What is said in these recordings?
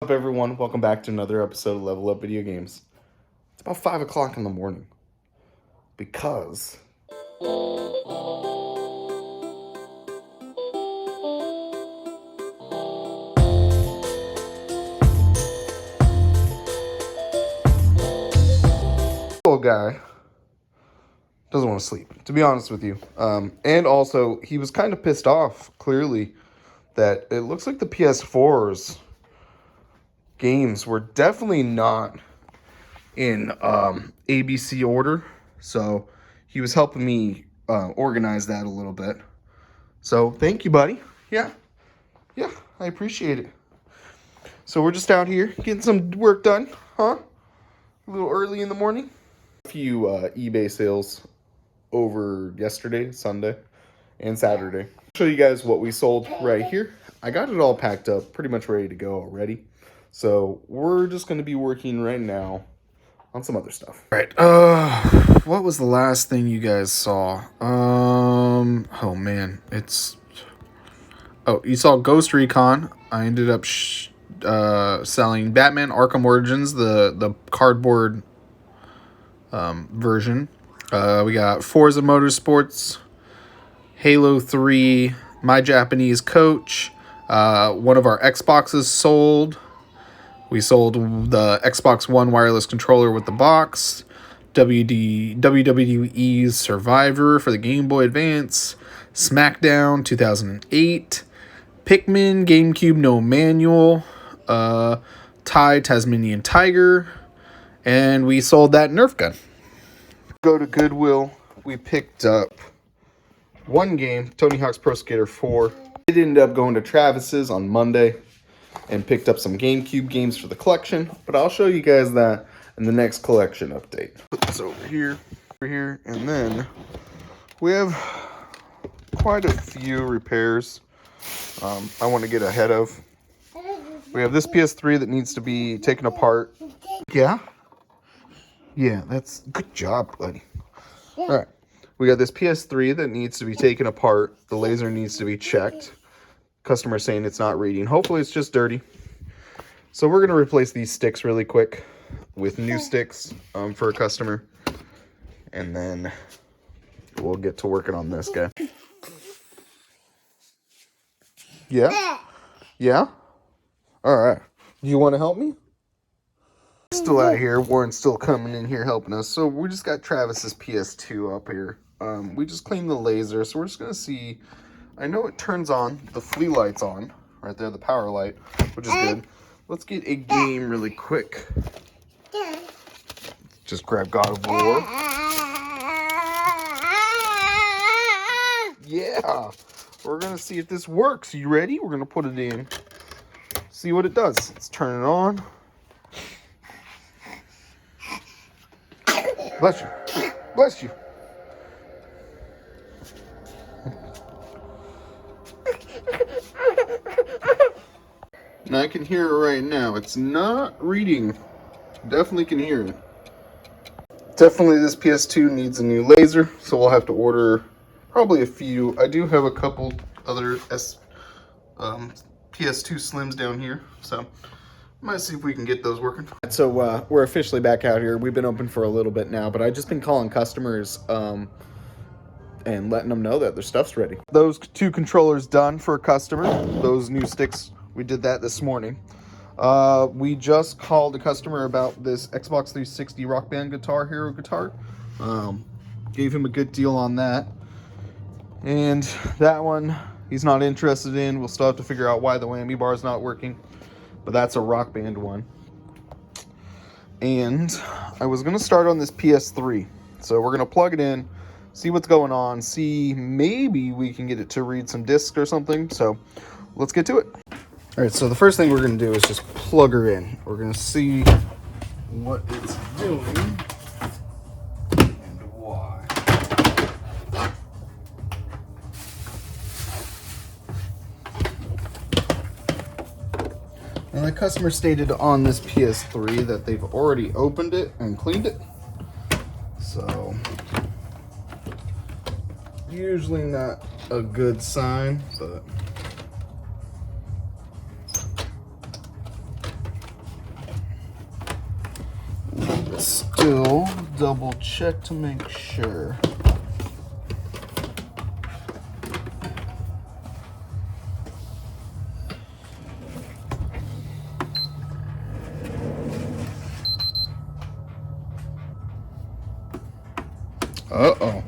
What's up, everyone? Welcome back to another episode of Level Up Video Games. It's about 5 o'clock in the morning because little guy doesn't want to sleep, to be honest with you. And also, he was kind of pissed off, clearly, that it looks like the PS4's games were definitely not in ABC order. So he was helping me organize that a little bit. So thank you, buddy. Yeah, I appreciate it. So we're just out here getting some work done, huh? A little early in the morning. A few eBay sales over yesterday, Sunday, and Saturday. I'll show you guys what we sold right here. I got it all packed up, pretty much ready to go already. So we're just going to be working right now on some other stuff. All right. What was the last thing you guys saw? Oh man, you saw Ghost Recon. I ended up selling Batman Arkham Origins, the cardboard version. We got Forza Motorsports, Halo 3, My Japanese Coach. One of our Xboxes sold. We sold the Xbox One wireless controller with the box, WWE's Survivor for the Game Boy Advance, SmackDown 2008, Pikmin GameCube no manual, Tasmanian Tiger, and we sold that Nerf gun. Go to Goodwill. We picked up one game, Tony Hawk's Pro Skater 4. It ended up going to Travis's on Monday and picked up some GameCube games for the collection, but I'll show you guys that in the next collection update. Put this over here, and then we have quite a few repairs I want to get ahead of. We have this PS3 that needs to be taken apart. Yeah, that's good job, buddy. All right, we got this PS3 that needs to be taken apart. The laser needs to be checked. Customer saying it's not reading. Hopefully it's just dirty. So we're going to replace these sticks really quick with new sticks for a customer. And then we'll get to working on this guy. Yeah? All right. Do you want to help me? Still out here. Warren's still coming in here helping us. So we just got Travis's PS2 up here. We just cleaned the laser. So we're just going to see. I know it turns on. The flea light's on. Right there, the power light, which is good. Let's get a game really quick. Just grab God of War. Yeah. We're going to see if this works. You ready? We're going to put it in. See what it does. Let's turn it on. Bless you. Bless you. And I can hear it right now. It's not reading. Definitely can hear it. Definitely this PS2 needs a new laser, so we'll have to order probably a few. I do have a couple other PS2 Slims down here, so might see if we can get those working. So we're officially back out here. We've been open for a little bit now, but I've just been calling customers and letting them know that their stuff's ready. Those two controllers done for a customer. Those new sticks, we did that this morning. We just called a customer about this Xbox 360 Rock Band Guitar Hero guitar. Gave him a good deal on that. And that one, he's not interested in. We'll still have to figure out why the whammy bar is not working. But that's a Rock Band one. And I was going to start on this PS3. So we're going to plug it in, see what's going on, see maybe we can get it to read some discs or something. So let's get to it. All right, so the first thing we're going to do is just plug her in. We're going to see what it's doing and why. Now, the customer stated on this PS3 that they've already opened it and cleaned it. So, usually not a good sign, but still double check to make sure. Uh-oh.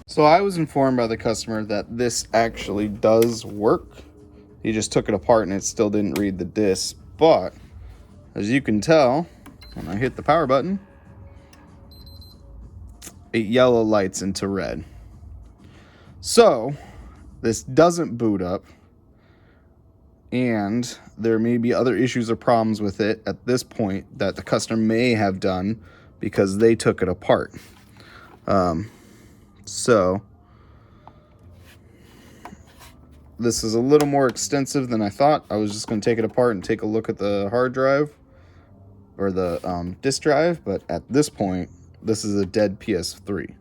So I was informed by the customer that this actually does work. He just took it apart and it still didn't read the disc. But as you can tell, when I hit the power button, it yellow lights into red. So this doesn't boot up, and there may be other issues or problems with it at this point that the customer may have done because they took it apart. So this is a little more extensive than I thought. I was just going to take it apart and take a look at the hard drive or the disk drive, but at this point, this is a dead PS3.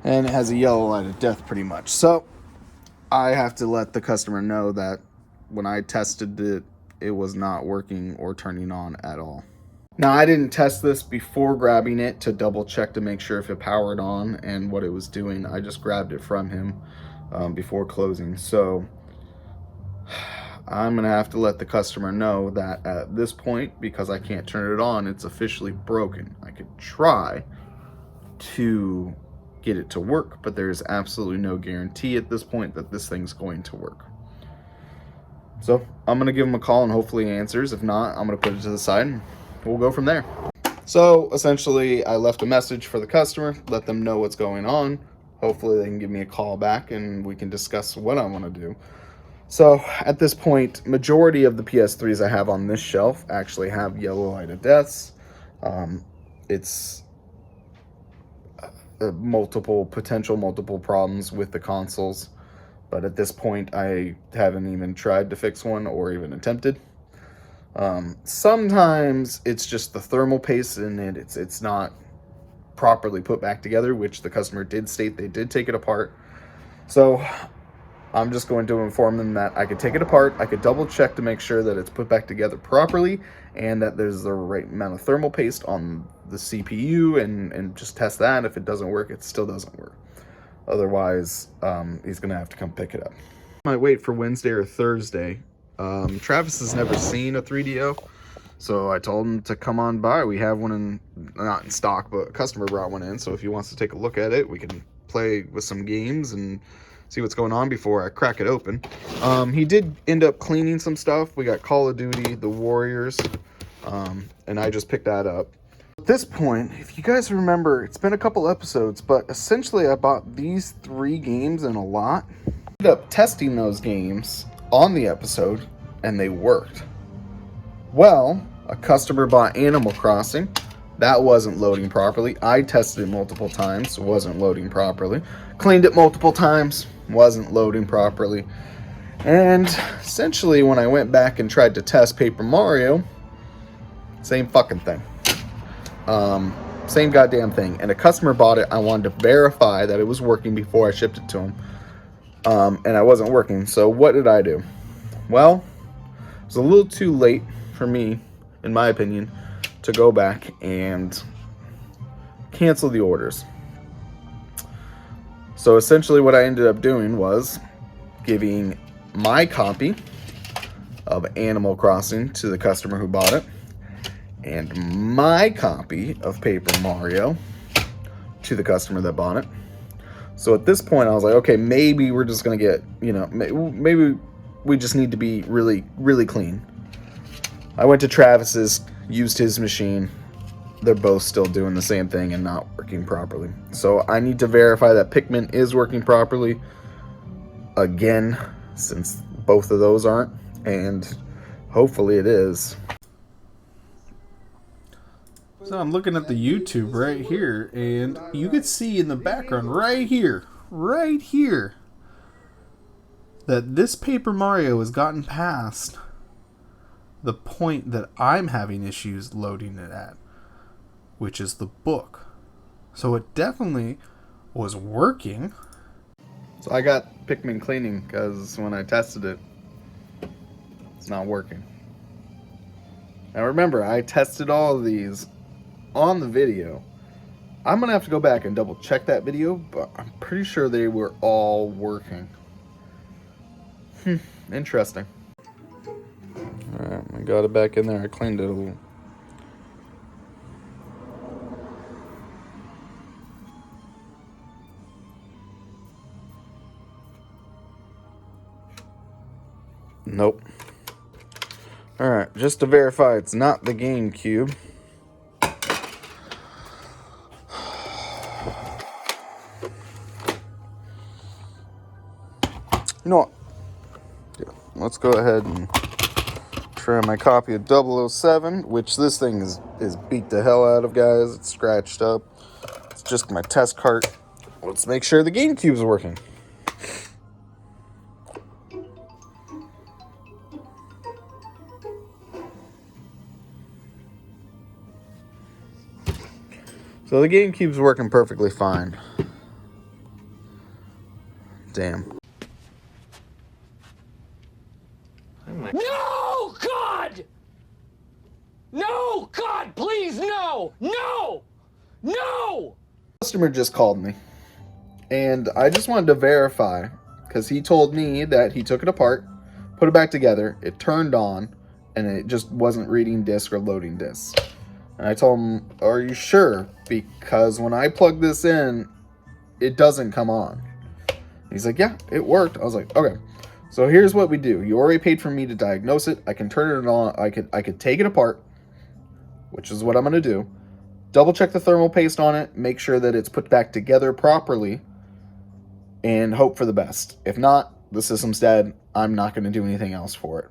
And it has a yellow light of death pretty much. So I have to let the customer know that when I tested it, it was not working or turning on at all. Now, I didn't test this before grabbing it to double check to make sure if it powered on and what it was doing. I just grabbed it from him before closing. So I'm gonna have to let the customer know that at this point, because I can't turn it on, it's officially broken. I could try to get it to work, but there's absolutely no guarantee at this point that this thing's going to work. So I'm gonna give him a call and hopefully he answers. If not, I'm gonna put it to the side and we'll go from there. So essentially I left a message for the customer, let them know what's going on. Hopefully they can give me a call back and we can discuss what I want to do. So at this point, majority of the PS3s I have on this shelf actually have yellow light of deaths. It's multiple problems with the consoles, but at this point I haven't even tried to fix one or even attempted. Sometimes it's just the thermal paste in it, it's not properly put back together, which the customer did state they did take it apart. So I'm just going to inform them that I could take it apart, I could double check to make sure that it's put back together properly and that there's the right amount of thermal paste on the CPU and just test that. If it doesn't work, it still doesn't work. Otherwise, he's gonna have to come pick it up. I might wait for Wednesday or Thursday. Travis has never seen a 3DO, so I told him to come on by. We have one not in stock, but a customer brought one in, so if he wants to take a look at it, we can play with some games and see what's going on before I crack it open. He did end up cleaning some stuff. We got Call of Duty, The Warriors, and I just picked that up. At this point, if you guys remember, it's been a couple episodes, but essentially I bought these 3 games in a lot. I ended up testing those games on the episode, and they worked. Well, a customer bought Animal Crossing. That wasn't loading properly. I tested it multiple times, wasn't loading properly. Cleaned it multiple times, wasn't loading properly. And essentially, when I went back and tried to test Paper Mario, same fucking thing. Same goddamn thing. And a customer bought it. I wanted to verify that it was working before I shipped it to him. And I wasn't working. So what did I do? Well, it was a little too late for me, in my opinion, to go back and cancel the orders. So essentially what I ended up doing was giving my copy of Animal Crossing to the customer who bought it, and my copy of Paper Mario to the customer that bought it. So at this point I was like, okay, maybe we're just gonna get, maybe we just need to be really, really clean. I went to Travis's, used his machine. They're both still doing the same thing and not working properly. So I need to verify that Pikmin is working properly again, since both of those aren't, and hopefully it is. So I'm looking at the YouTube right here, and you can see in the background right here, that this Paper Mario has gotten past the point that I'm having issues loading it at, which is the book. So it definitely was working. So I got Pikmin cleaning because when I tested it, it's not working. Now remember, I tested all of these on the video. I'm going to have to go back and double check that video, but I'm pretty sure they were all working. Interesting. Alright, I got it back in there. I cleaned it a little. Nope. Alright, just to verify it's not the GameCube. You know what? Yeah, let's go ahead and try my copy of 007, which this thing is beat the hell out of, guys. It's scratched up. It's just my test cart. Let's make sure the GameCube's working. So the GameCube's working perfectly fine. Damn. No, God! No, God, please, no! No! No! Customer just called me, and I just wanted to verify, because he told me that he took it apart, put it back together, it turned on, and it just wasn't reading disk or loading disk. And I told him, are you sure? Because when I plug this in, it doesn't come on. He's like, yeah, it worked. I was like, okay. So here's what we do. You already paid for me to diagnose it. I can turn it on. I could take it apart, which is what I'm going to do. Double check the thermal paste on it. Make sure that it's put back together properly. And hope for the best. If not, the system's dead. I'm not going to do anything else for it.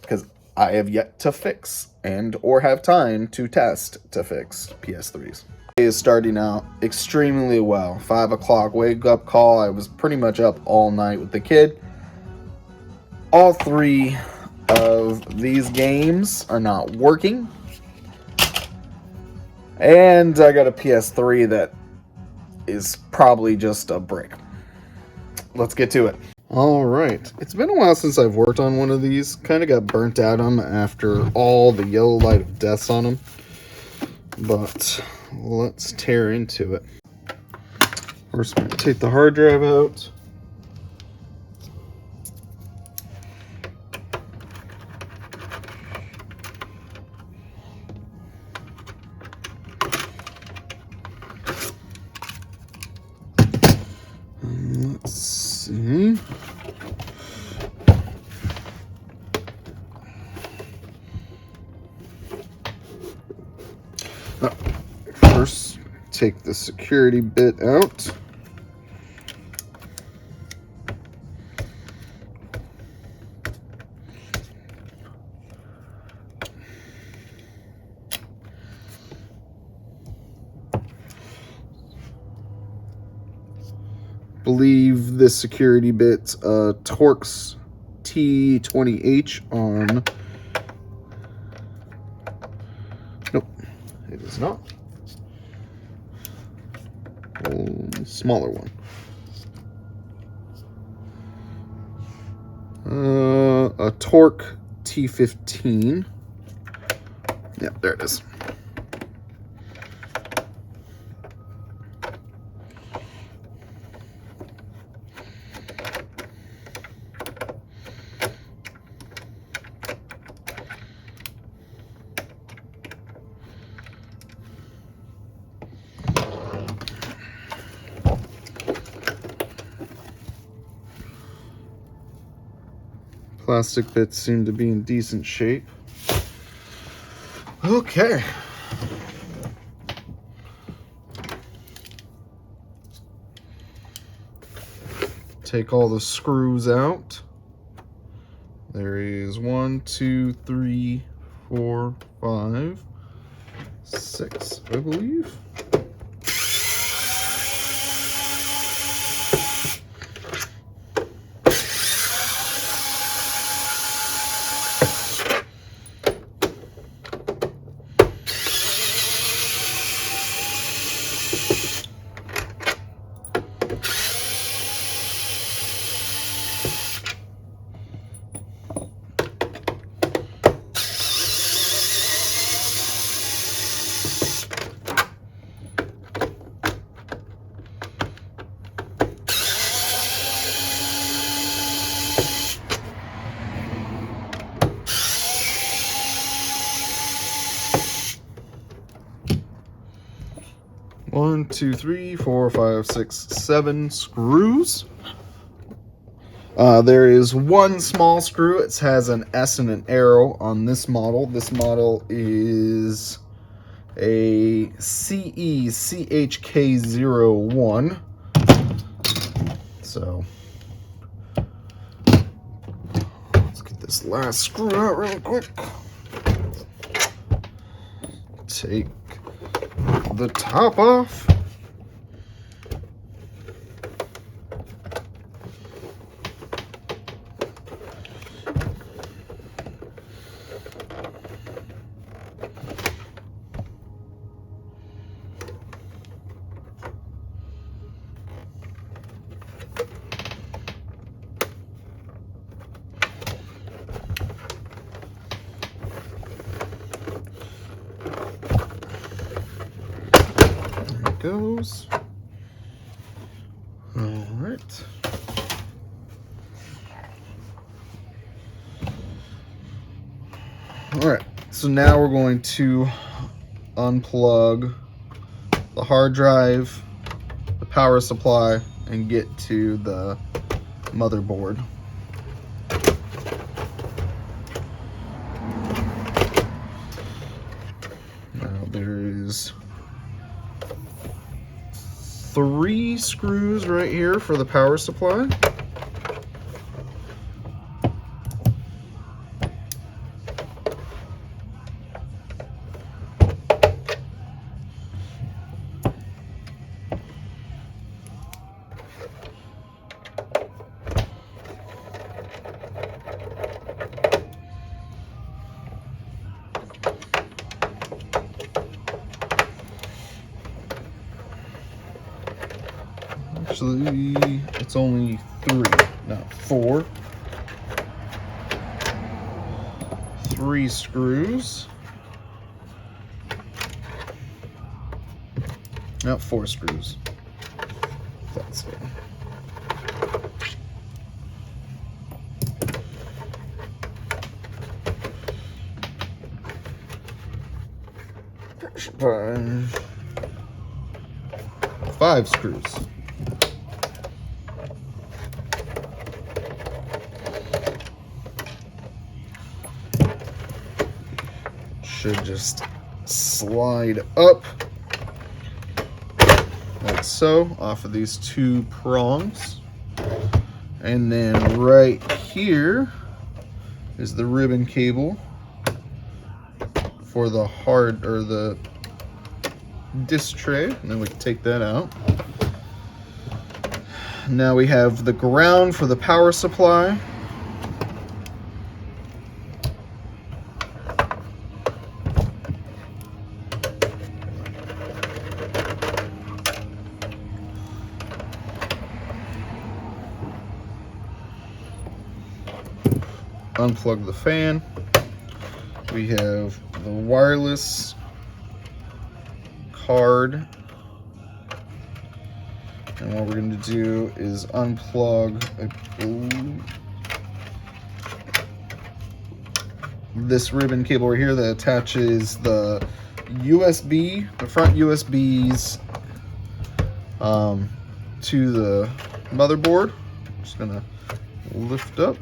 Because I have yet to fix and or have time to test to fix PS3s. It is starting out extremely well. 5 o'clock wake up call. I was pretty much up all night with the kid. All 3 of these games are not working. And I got a PS3 that is probably just a brick. Let's get to it. Alright, it's been a while since I've worked on one of these. Kind of got burnt out on them after all the yellow light of deaths on them. But let's tear into it. First, I'm going to take the hard drive out. Let's see. First, take the security bit out. Believe this security bit's Torx T20H on. Nope, it is not. Smaller one. A Torque T15. Yeah, there it is. Plastic bits seem to be in decent shape. Okay. Take all the screws out. There is 1, 2, 3, 4, 5, 6, I believe. 1, 2, 3, 4, 5, 6, 7 screws. There is one small screw. It has an S and an arrow on this model. This model is a CECHK01. So let's get this last screw out real quick. Take the top off. Goes. All right. All right. So now we're going to unplug the hard drive, the power supply, and get to the motherboard. Now there's 3 screws right here for the power supply. Actually, it's only 3, not 4. 3 screws. No, 4 screws. That's it. Pressure punch. 5 screws. Should just slide up like so off of these 2 prongs, and then right here is the ribbon cable for the hard or the disc tray, and then we can take that out. Now we have the ground for the power supply. Unplug the fan. We have the wireless card, and what we're going to do is unplug this ribbon cable right here that attaches the USB, the front USBs to the motherboard. I'm just going to lift up.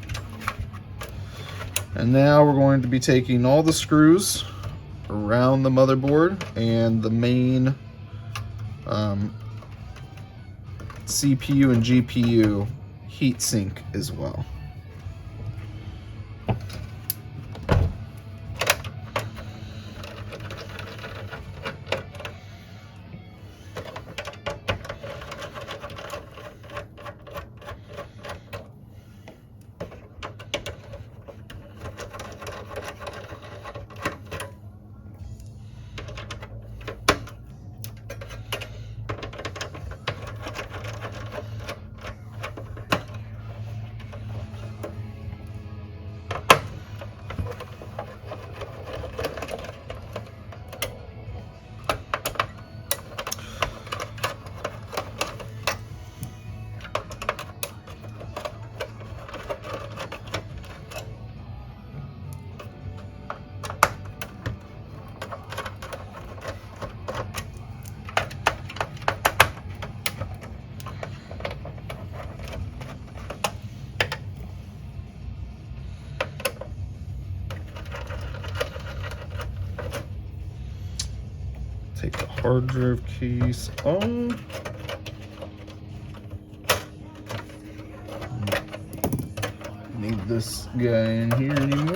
And now we're going to be taking all the screws around the motherboard and the main CPU and GPU heatsink as well. hard drive case on. Need this guy in here anymore.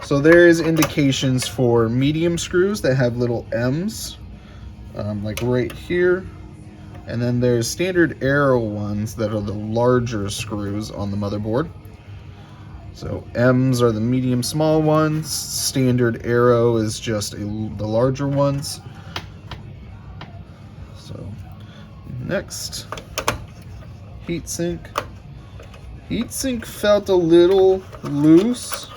So there is indications for medium screws that have little M's, like right here. And then there's standard Arrow ones that are the larger screws on the motherboard. So M's are the medium small ones. Standard Arrow is just the larger ones. So next, heatsink. Heatsink felt a little loose.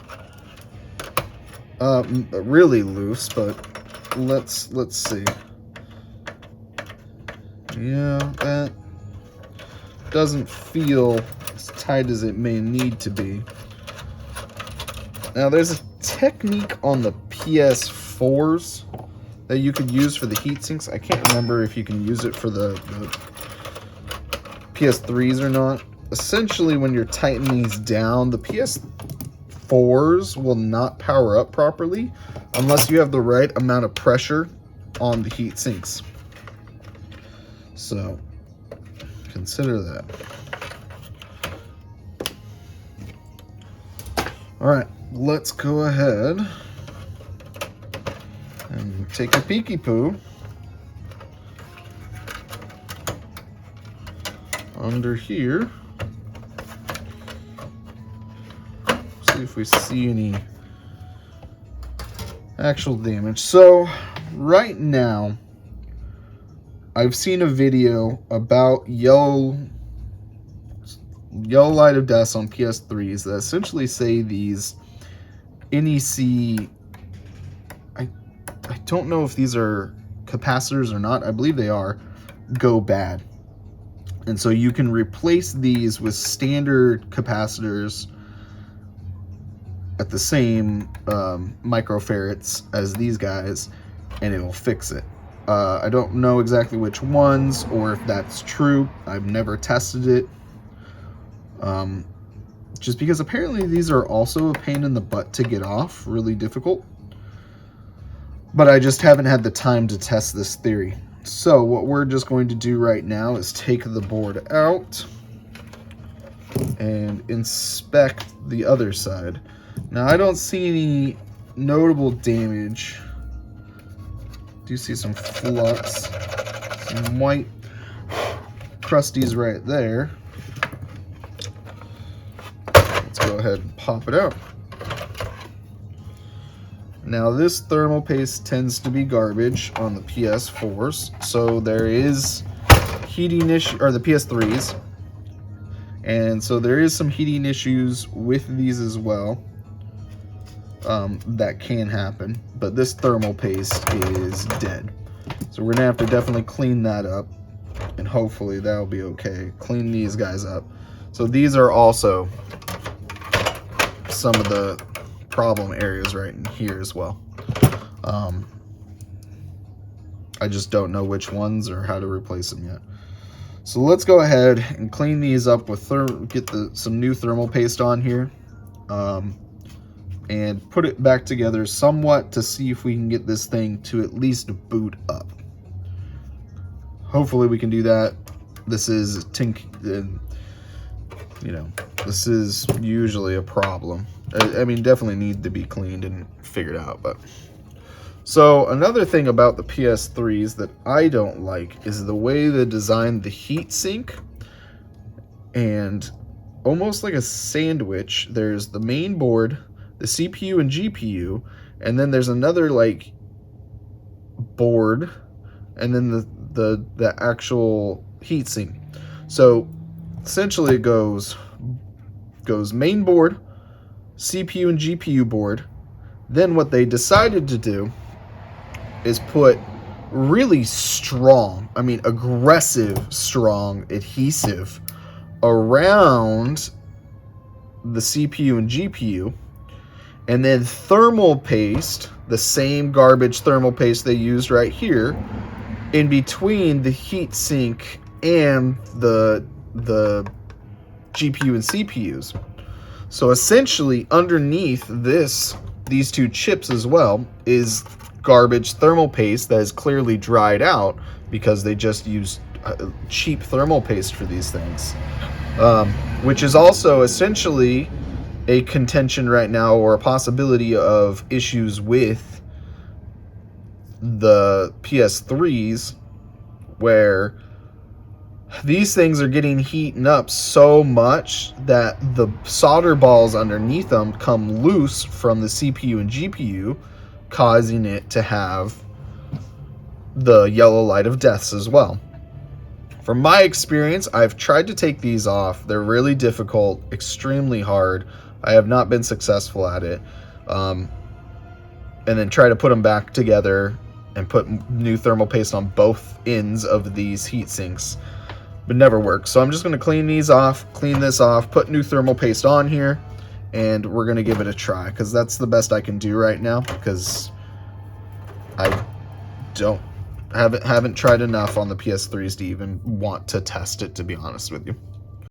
Really loose, but let's see. Yeah, that doesn't feel as tight as it may need to be. Now, there's a technique on the PS4s that you could use for the heat sinks. I can't remember if you can use it for the PS3s or not. Essentially, when you're tightening these down, the PS4s will not power up properly unless you have the right amount of pressure on the heat sinks. So, consider that. Alright, let's go ahead and take a peeky poo under here. See if we see any actual damage. So, right now, I've seen a video about yellow light of death on PS3s that essentially say these NEC, I don't know if these are capacitors or not, I believe they are, go bad. And so you can replace these with standard capacitors at the same microfarads as these guys, and it will fix it. I don't know exactly which ones or if that's true. I've never tested it. Just because apparently these are also a pain in the butt to get off, really difficult. But I just haven't had the time to test this theory. So what we're just going to do right now is take the board out and inspect the other side. Now I don't see any notable damage. Do see some flux, some white crusties right there. Let's go ahead and pop it out. Now this thermal paste tends to be garbage on the PS4s, so there is heating issue, or the PS3s, and so there is some heating issues with these as well. That can happen, but this thermal paste is dead. So we're gonna have to definitely clean that up, and hopefully that'll be okay. Clean these guys up. So these are also some of the problem areas right in here as well. I just don't know which ones or how to replace them yet. So let's go ahead and clean these up with some new thermal paste on here. And put it back together somewhat to see if we can get this thing to at least boot up. Hopefully we can do that. This is this is usually a problem. I mean, definitely need to be cleaned and figured out. But so another thing about the PS3s that I don't like is the way they designed the heat sink, and almost like a sandwich. There's the main board, the CPU and GPU, and then there's another like board, and then the actual heatsink. So essentially it goes main board, CPU and GPU board. Then what they decided to do is put really strong, I mean aggressive strong adhesive around the CPU and GPU, and then thermal paste, the same garbage thermal paste they used right here, in between the heat sink and the GPU and CPUs. So essentially underneath these two chips as well is garbage thermal paste that is clearly dried out because they just used cheap thermal paste for these things, which is also essentially a contention right now, or a possibility of issues with the PS3s, where these things are getting heated up so much that the solder balls underneath them come loose from the CPU and GPU, causing it to have the yellow light of deaths as well. From my experience, I've tried to take these off. They're really difficult, extremely hard. I have not been successful at it. And then try to put them back together and put new thermal paste on both ends of these heat sinks, but never works. So I'm just going to clean these off, clean this off, put new thermal paste on here, and we're going to give it a try, because that's the best I can do right now, because I haven't tried enough on the PS3s to even want to test it, to be honest with you.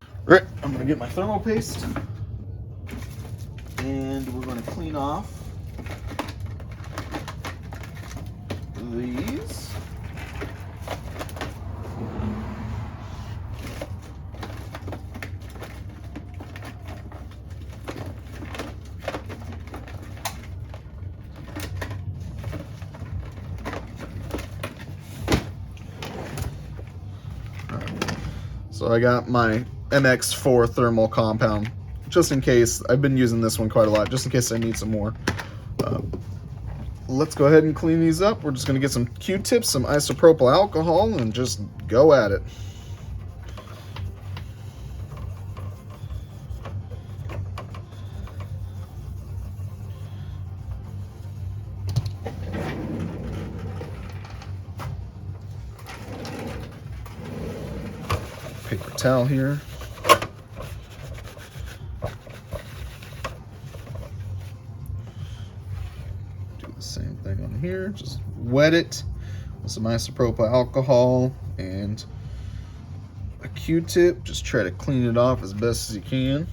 All right, I'm going to get my thermal paste, and we're going to clean off these. So I got my MX4 thermal compound, just in case. I've been using this one quite a lot, just in case I need some more. Let's go ahead and clean these up. We're just going to get some Q-tips, some isopropyl alcohol, and just go at it. Paper towel here. Do the same thing on here. Just wet it with some isopropyl alcohol and a Q-tip. Just try to clean it off as best as you can.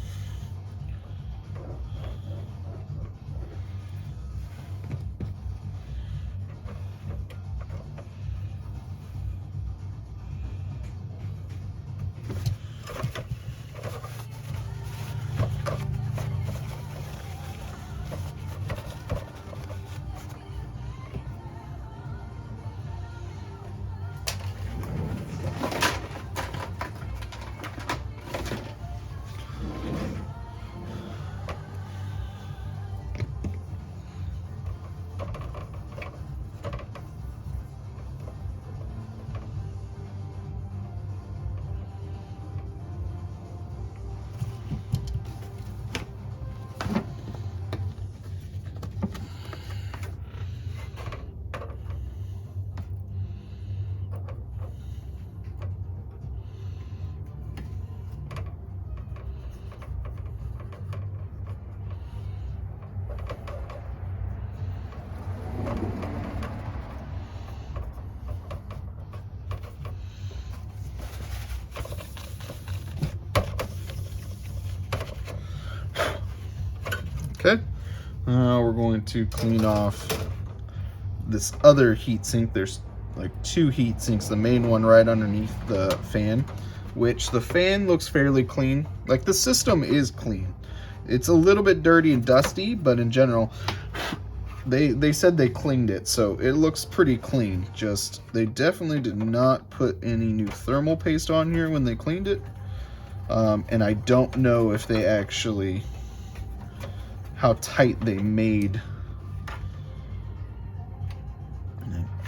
Okay, we're going to clean off this other heat sink. There's like two heat sinks, the main one right underneath the fan, which the fan looks fairly clean. Like, the system is clean. It's a little bit dirty and dusty, but in general, they said they cleaned it, so it looks pretty clean. Just, they definitely did not put any new thermal paste on here when they cleaned it. And I don't know if they actually, how tight they made.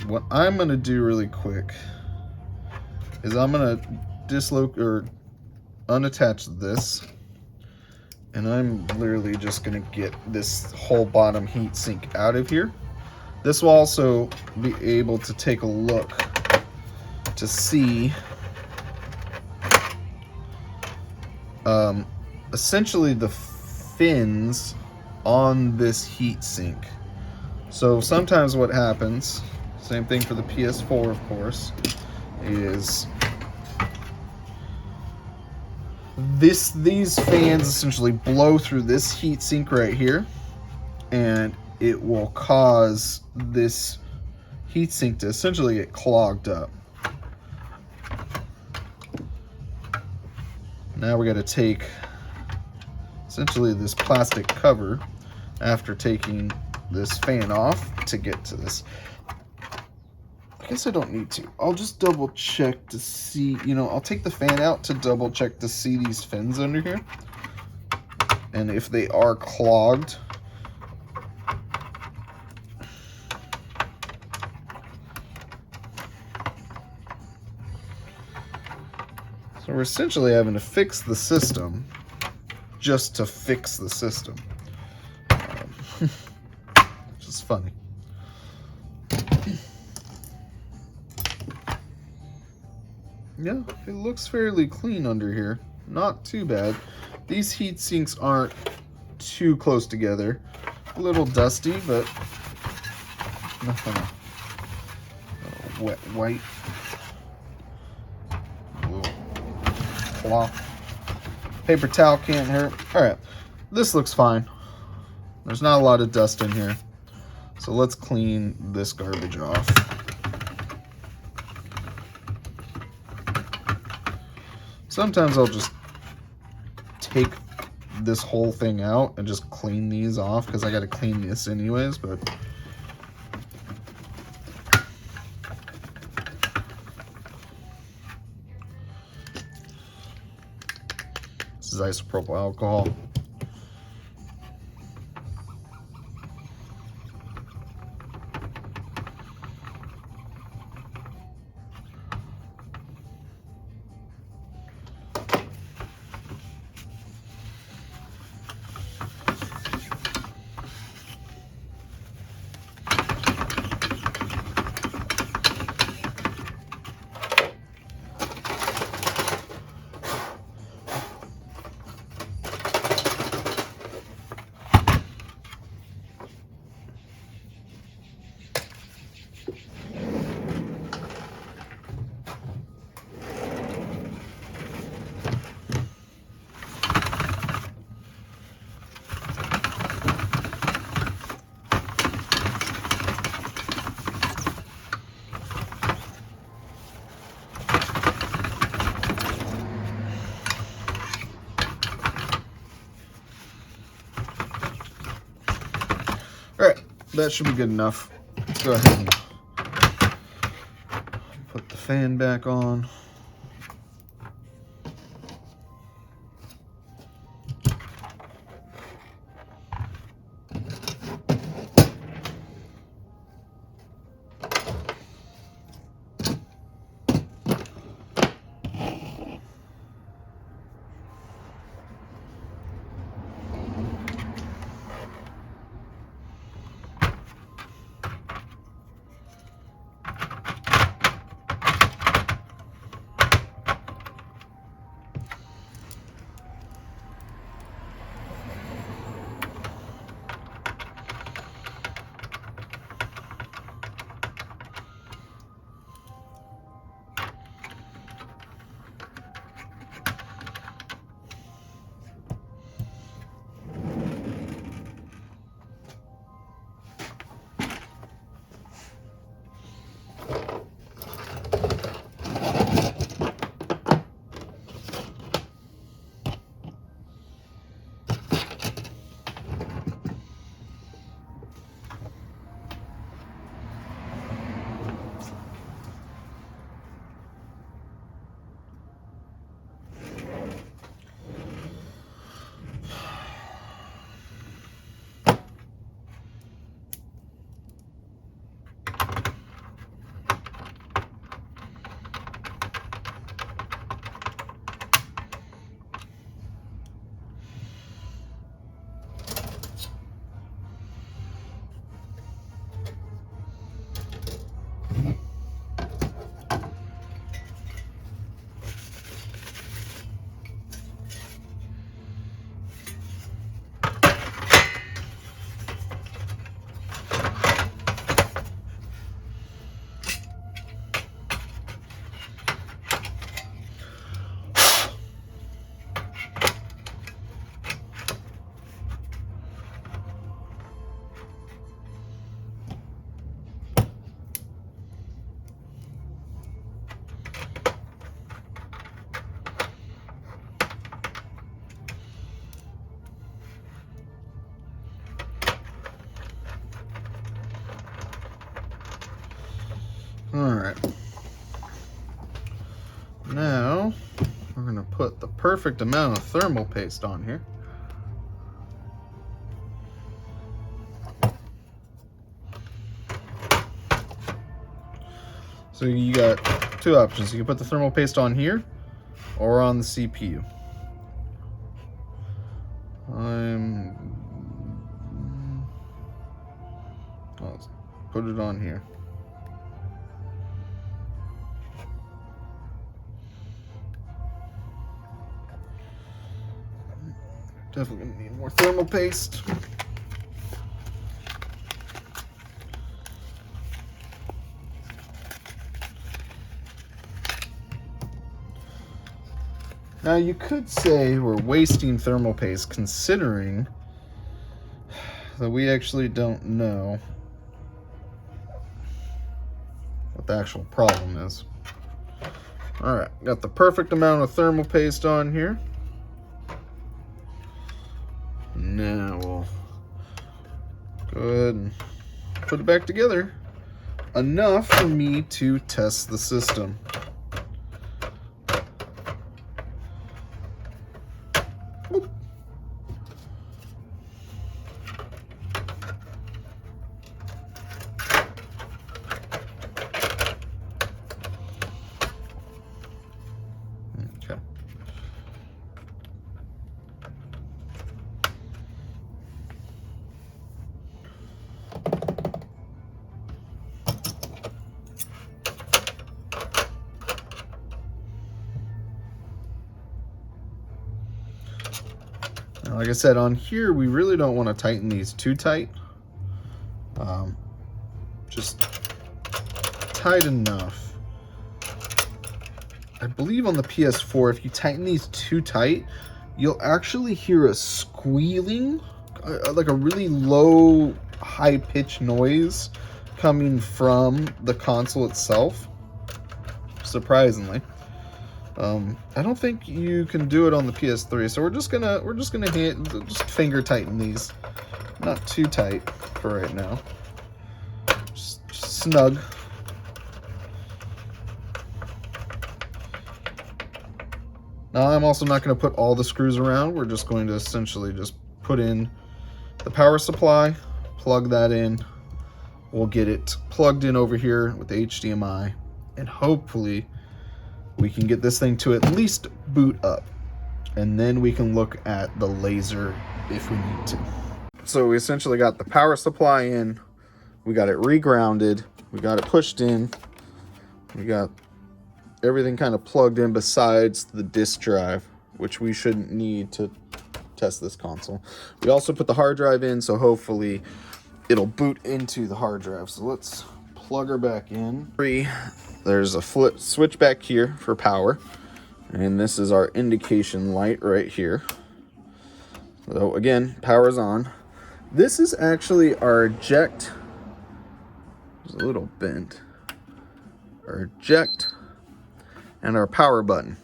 What I'm gonna do really quick is I'm gonna dislocate or unattach this, and I'm literally just gonna get this whole bottom heat sink out of here. This will also be able to take a look to see essentially the fins on this heat sink. So sometimes what happens, same thing for the PS4 of course, is These fans essentially blow through this heat sink right here, and it will cause this heat sink to essentially get clogged up. Now we got to take essentially this plastic cover after taking this fan off to get to this. I guess I don't need to. I'll just double check to see, I'll take the fan out to double check to see these fins under here. And if they are clogged, so we're essentially having to fix the system just to fix the system. Which is funny. Yeah, it looks fairly clean under here. Not too bad. These heat sinks aren't too close together. A little dusty, but nothing wet, white. Cloth. Paper towel can't hurt. Alright, this looks fine. There's not a lot of dust in here. So let's clean this garbage off. Sometimes I'll just take this whole thing out and just clean these off because I got to clean this anyways, but this is isopropyl alcohol. Alright, that should be good enough. Let's go ahead and put the fan back on. Alright. Now, we're going to put the perfect amount of thermal paste on here. So you got two options. You can put the thermal paste on here or on the CPU. Let's put it on here. Definitely gonna need more thermal paste. Now you could say we're wasting thermal paste considering that we actually don't know what the actual problem is. Alright, got the perfect amount of thermal paste on here. Now we'll go ahead and put it back together. Enough for me to test the system. Boop. Okay. Now, like I said, on here, we really don't want to tighten these too tight. Just tight enough. I believe on the PS4, if you tighten these too tight, you'll actually hear a squealing, like a really low, high-pitched noise coming from the console itself, surprisingly. I don't think you can do it on the PS3, so we're just gonna just finger tighten these, not too tight for right now. Just snug. Now I'm also not going to put all the screws around. We're just going to essentially just put in the power supply, plug that in. We'll get it plugged in over here with the HDMI, and hopefully we can get this thing to at least boot up, and then we can look at the laser if we need to. So we essentially got the power supply in, we got it regrounded, we got it pushed in, we got everything kind of plugged in besides the disk drive, which we shouldn't need to test this console. We also put the hard drive in, so hopefully it'll boot into the hard drive. So let's plug her back in. There's a flip switch back here for power, and this is our indication light right here. So again, power's on. This is actually our eject. It's a little bent. Our eject and our power button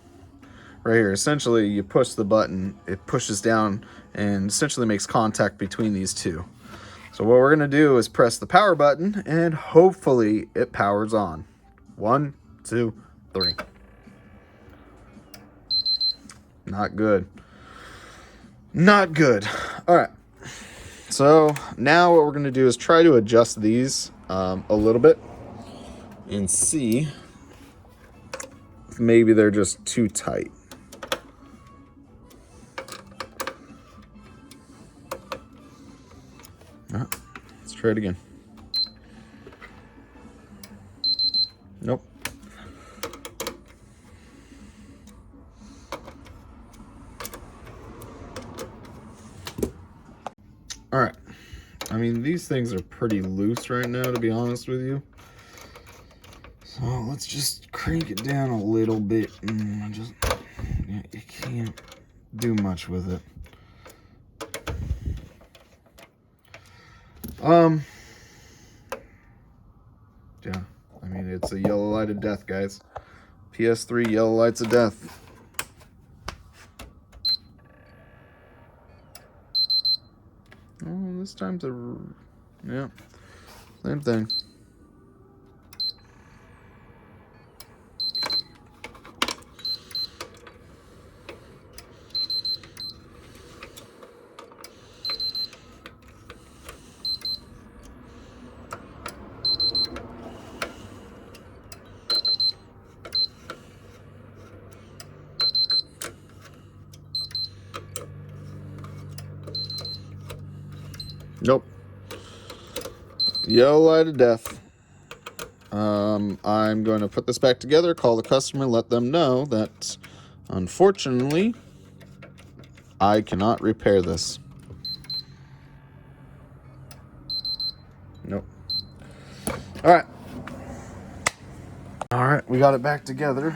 right here. Essentially, you push the button, it pushes down and essentially makes contact between these two. So what we're gonna do is press the power button and hopefully it powers on. 1, 2, 3. Not good. Not good. All right. So now what we're gonna do is try to adjust these a little bit and see if maybe they're just too tight. Let's try it again. Nope. All right. I mean, these things are pretty loose right now, to be honest with you. So let's just crank it down a little bit and just, yeah, you can't do much with it. Yeah, I mean, it's a yellow light of death, guys. PS3 yellow lights of death. Oh, this time's yeah, same thing. Yellow light of death. I'm going to put this back together, call the customer, let them know that, unfortunately, I cannot repair this. Nope. Alright. Alright, we got it back together.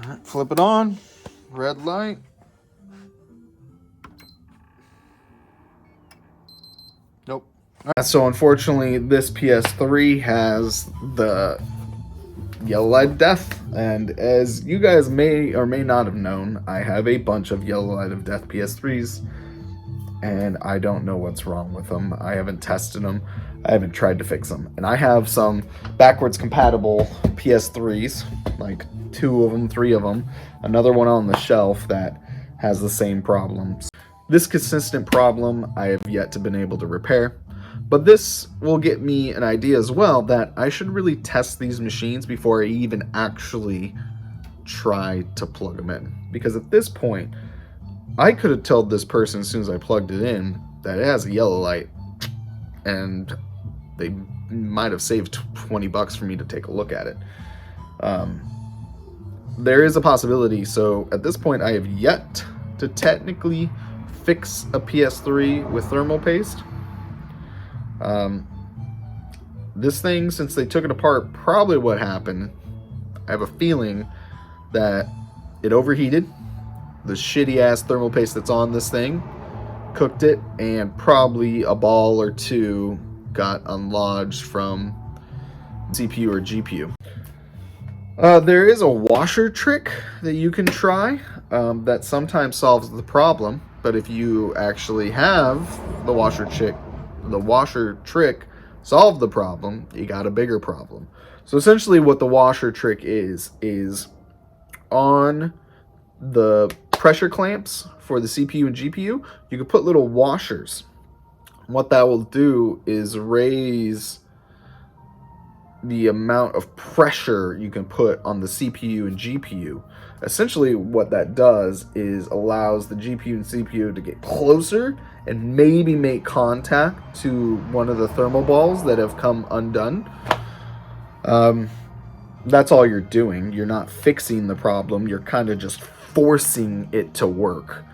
Alright, flip it on. Red light. Nope. Alright, so unfortunately this PS3 has the yellow light of death, and as you guys may or may not have known, I have a bunch of yellow light of death PS3s, and I don't know what's wrong with them. I haven't tested them. I haven't tried to fix them. And I have some backwards compatible PS3s, like 2 of them, 3 of them, another one on the shelf that has the same problems. This consistent problem I have yet to been able to repair, but this will get me an idea as well that I should really test these machines before I even actually try to plug them in. Because at this point, I could have told this person as soon as I plugged it in that it has a yellow light, and they might have saved 20 bucks for me to take a look at it. There is a possibility, so at this point I have yet to technically fix a PS3 with thermal paste. This thing, since they took it apart, probably what happened, I have a feeling that it overheated. The shitty ass thermal paste that's on this thing cooked it, and probably a ball or two got unlodged from CPU or GPU. There is a washer trick that you can try that sometimes solves the problem, but if you actually have the washer trick solve the problem, you got a bigger problem. So essentially what the washer trick is on the pressure clamps for the CPU and GPU, you can put little washers. What that will do is raise the amount of pressure you can put on the CPU and GPU. Essentially what that does is allows the GPU and CPU to get closer and maybe make contact to one of the thermal balls that have come undone. That's all you're doing. You're not fixing the problem. You're kind of just forcing it to work.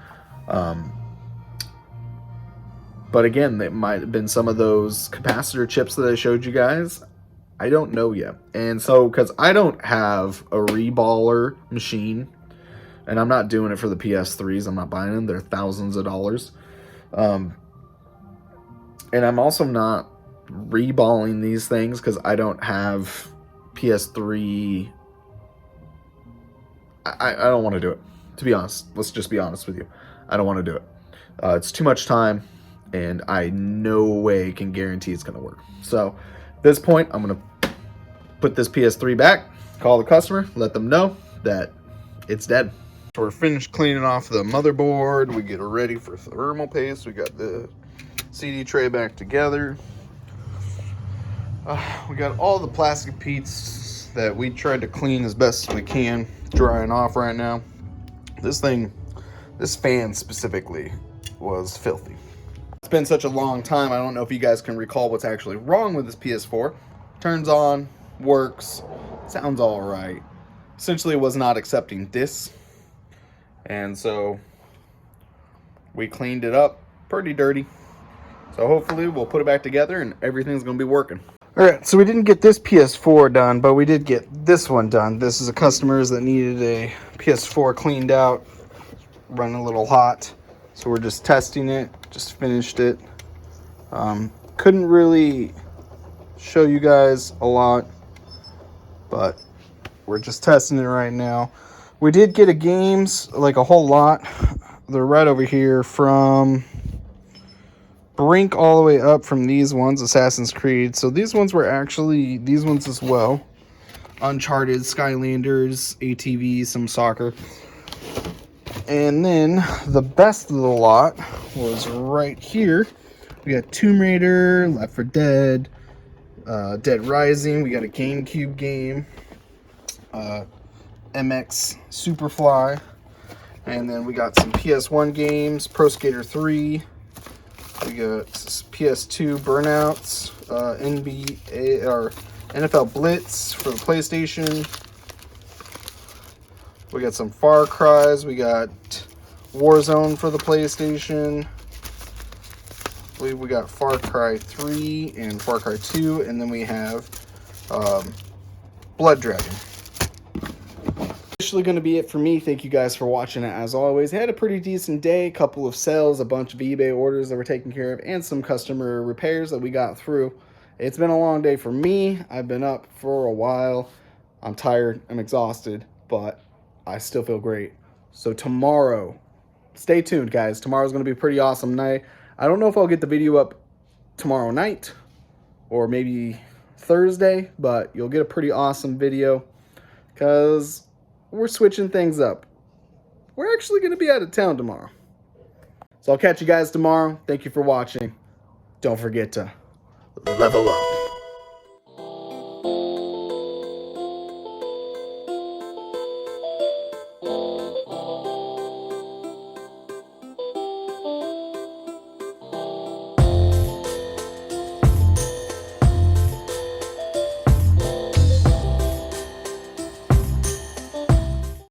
But again, it might have been some of those capacitor chips that I showed you guys. I don't know yet. And so, because I don't have a reballer machine, and I'm not doing it for the PS3s, I'm not buying them. They're thousands of dollars. And I'm also not reballing these things because I don't have PS3. I don't want to do it, to be honest. Let's just be honest with you. I don't want to do it. It's too much time, and I no way can guarantee it's going to work. So at this point, I'm going to put this PS3 back, call the customer, let them know that it's dead. So we're finished cleaning off the motherboard. We get it ready for thermal paste. We got the CD tray back together. We got all the plastic pieces that we tried to clean as best as we can, drying off right now. This fan specifically was filthy. It's been such a long time, I don't know if you guys can recall what's actually wrong with this PS4. Turns on, works, sounds all right. Essentially it was not accepting discs. And so we cleaned it up pretty dirty. So hopefully we'll put it back together and everything's going to be working. Alright, so we didn't get this PS4 done, but we did get this one done. This is a customer's that needed a PS4 cleaned out, running a little hot. So we're just testing it, just finished it. Couldn't really show you guys a lot, but we're just testing it right now. We did get a games, like a whole lot. They're right over here from Brink all the way up from these ones, Assassin's Creed. So these ones were actually, these ones as well. Uncharted, Skylanders, ATV, some soccer. And then the best of the lot was right here. We got Tomb Raider, Left 4 Dead, Dead Rising. We got a GameCube game. MX Superfly. And then we got some PS1 games. Pro Skater 3. We got PS2 Burnouts. NBA or NFL Blitz for the PlayStation. We got some Far Cries. We got Warzone for the PlayStation. I believe we got Far Cry 3 and Far Cry 2. And then we have Blood Dragon. Actually going to be it for me. Thank you guys for watching it. As always, had a pretty decent day. A couple of sales, a bunch of eBay orders that were taken care of, and some customer repairs that we got through. It's been a long day for me. I've been up for a while. I'm tired. I'm exhausted, but I still feel great. So tomorrow, stay tuned, guys. Tomorrow's going to be a pretty awesome night. I don't know if I'll get the video up tomorrow night or maybe Thursday, but you'll get a pretty awesome video because we're switching things up. We're actually going to be out of town tomorrow. So I'll catch you guys tomorrow. Thank you for watching. Don't forget to level up.